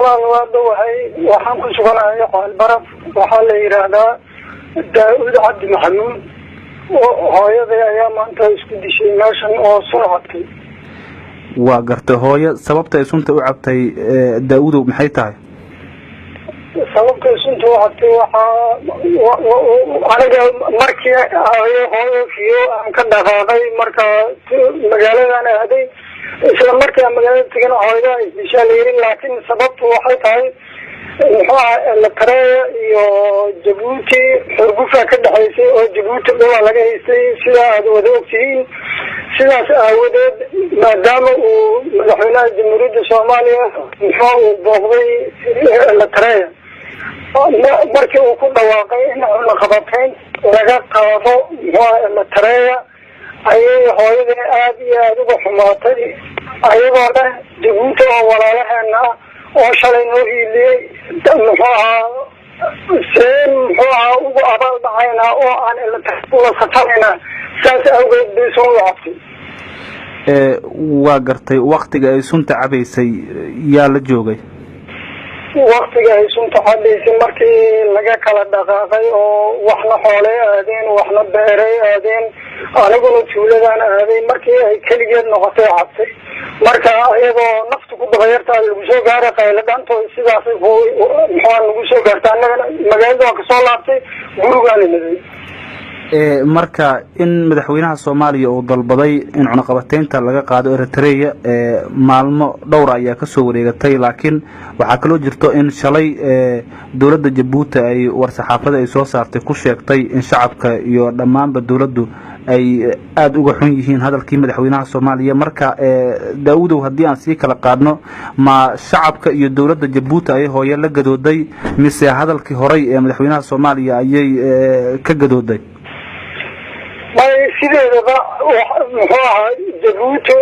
والله waxaan ku suganahay qoal baraf waxa la yiraahdaa Daawud Cabdi Maxamuud hooyaday ayaa maanta isku dishay meeshan oo soo cabtay waa gartay hooyo sababta ay sunta u cabtay Daawud maxay tahay sababta sunta u cabtay waxa aniga markii hooyo fiyo aan ka dhaqaaqay marka magaaladan aaday isla markaa magaalada tagana hooyada isbitaalka laakiin sababtu waxay tahay la tareeyo iyo Djibouti xurgufa ka dhaxaysay oo Djibouti dhawaa laga haystay sida aad wada ogtihiin sidaas aawadeed maadaama uu madaxweynaha jamhuuriyadda Soomaaliya uu booqday la tareeyo markii uu ku dhawaaqay in la qabateen laga qaado la tareeyo ayay hooyada aad iyo aad uga xumaatay ayagoo leh Djibouti oo walaalaheena oo shalay noo hiiliyay ugu abaal dhacayna oo aan la safarayna saas awgeed bay soo wactay waa gartay waqtiga ay sunta cabaysay yaa la joogay waqtiga ay sunta cabaysay markii laga kala dhaqaaqay oo waxna xoolay aadeen waxna beeray aadeen aniguna tuuladaan aaday markii ay kaligeed noqotay cabtay marka ayagoo naftu ku dabayarta lagu soo gaaray qayla dhanto sidaas lagu soo gaartay anagana magaalada ka soo laabtay gurigaan niday marka in madaxweynaha Soomaaliya uu dalbaday in cunaqabateynta laga qaado Eritrea maalmo dhowr ayaa ka soo wareegatay laakiin waxa kale oo jirto in shalay dawladda Djibouti ay war-saxaafada ay soo saartay ku sheegtay in shacabka iyo dhamaanba dawladdu ay aad uga xun yihiin hadalkii madaxweynaha Soomaaliya marka Daawud hadii aan si kala qaadno ma shacabka iyo dawladda Djibouti ay hooyo la gadooday mise hadalkii horay ee madaxweynaha Soomaaliya ayay ka gadooday sideedaba Djibouti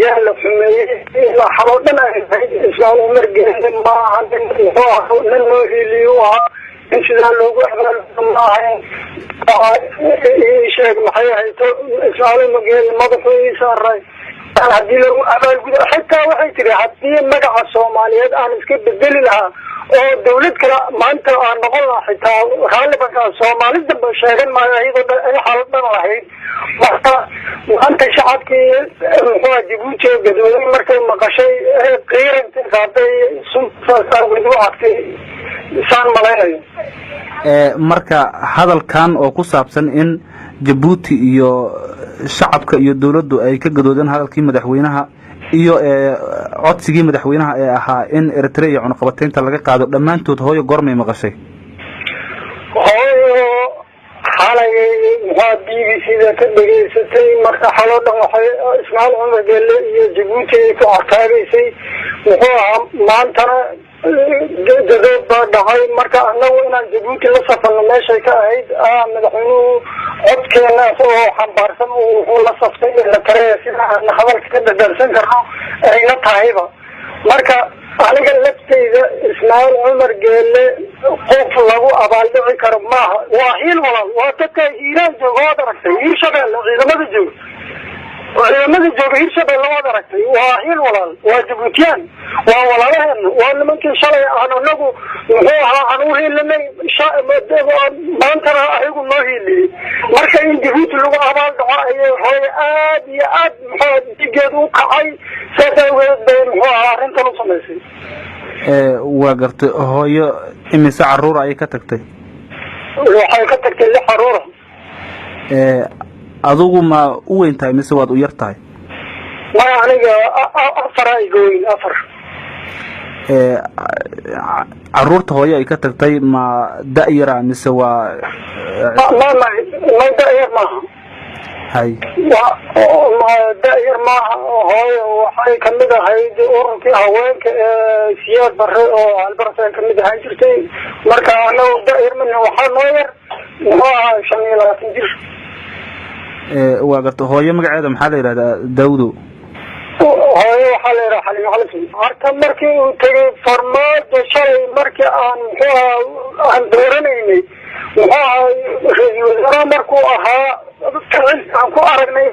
yaa la xumeeyay la xaloodan ay islaan umar geeyay ma ahan nin loo hiiliyo in sida loogu abaal sheeg maxay hayto islaan mageel madaxiisa ray hadii lagu abaal gudo xitaa waxay tiri hadii magaca Soomaaliyeed aan iska bedeli lahaa oo dawlad kale maanta aan noqon lahaa xitaa xaaladaha Soomaalida ba sheegan ma ayadoo ay xaladan lahayd maanta shacabkii Djibouti gadooday markay maqashay qiirinta qaaday sunta ugu wactay saan malaynayo marka hadalkan oo ku saabsan in Djibouti iyo shacabka iyo dawladdu ay ka gadoodeen hadalkii madaxweynaha iyo codsigii madaxweynaha ee ahaa in Eritrea cunaqabateynta laga qaado dhamaantood hooyo goormay maqashay hooyo xalay BBC-da ka dhageysatay marka xaloodan waxay islaan Umar Gelle iyo Djibouti ku arkaagaysay maantana dadad baa dhacay marka anagu inaan Djibouti la safarno meeshay ka ahayd madaxweynuhu codkeena oo xambaarsan uu la saftay la tareeyo sida aan hadalka ka dadalsan karno ay la tahayba marka aniga laftayda islaan Umar Gelle qof lagu abaal dhici karo maaha waa hiil walaal waa dadka Iiraan jooga aragtay Hirshabelle ciidamada jooga Hirshabelle waa aragtay waa hiil walaal waa Djiboutian waa walaalaheen waa nimankii shalay aan anagu aan u hiilanay maantana ayagu noo hiiliyay marka in Djibouti lagu abaal dhaco ayay hooyo aad iyo aad digeed u kacay saasaaweed arrintan u samaysay waa gartay hooyo imise caruur ay ka tagtay waxay ka tagtay 6 caruur adigu ma u weyn tahay mise waad u yar tahay ma aniga afar ay gooyin afar caruurta hooyo ay ka tagtay ma da'yara mise waa ma da'yar maaha hay ma da'yar maaha hooyo waxay kamid ahayd ururkii haweenka siyaad barre oo albarsan kamid ahaan jirtay marka anagu da'yar mana waxaa noo yar 25 jir waa garta hooyo magaceeda maxaa la yiraahdaa Daawudo hooyo waxaa la yiraahdaa Xaliimo Xaliim harta markii uu tagay farmaajo shalay markii aan dooraneynay ra'iisul wasaare markuu ahaa aan ku aragnay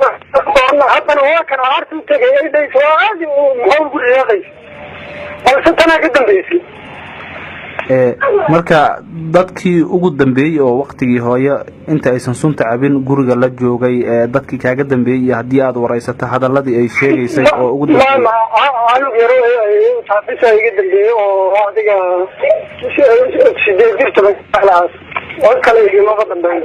haddana waa kan harta tagay ay dhayso aad u muxuu ku riyaaqay balse tanaa ka dambeysay. marka dadkii ugu dambeeyey oo waqtigii hooyo inta aysan sunta cabin guriga la joogay dadkii kaaga dambeeyey iyo haddii aad waraysato hadaladii ay sheegaysay oo ugu dambeeyey anug yaro taabisa iga dambeeyey oo adiga 8 jirta oo kale igama dambeeyay.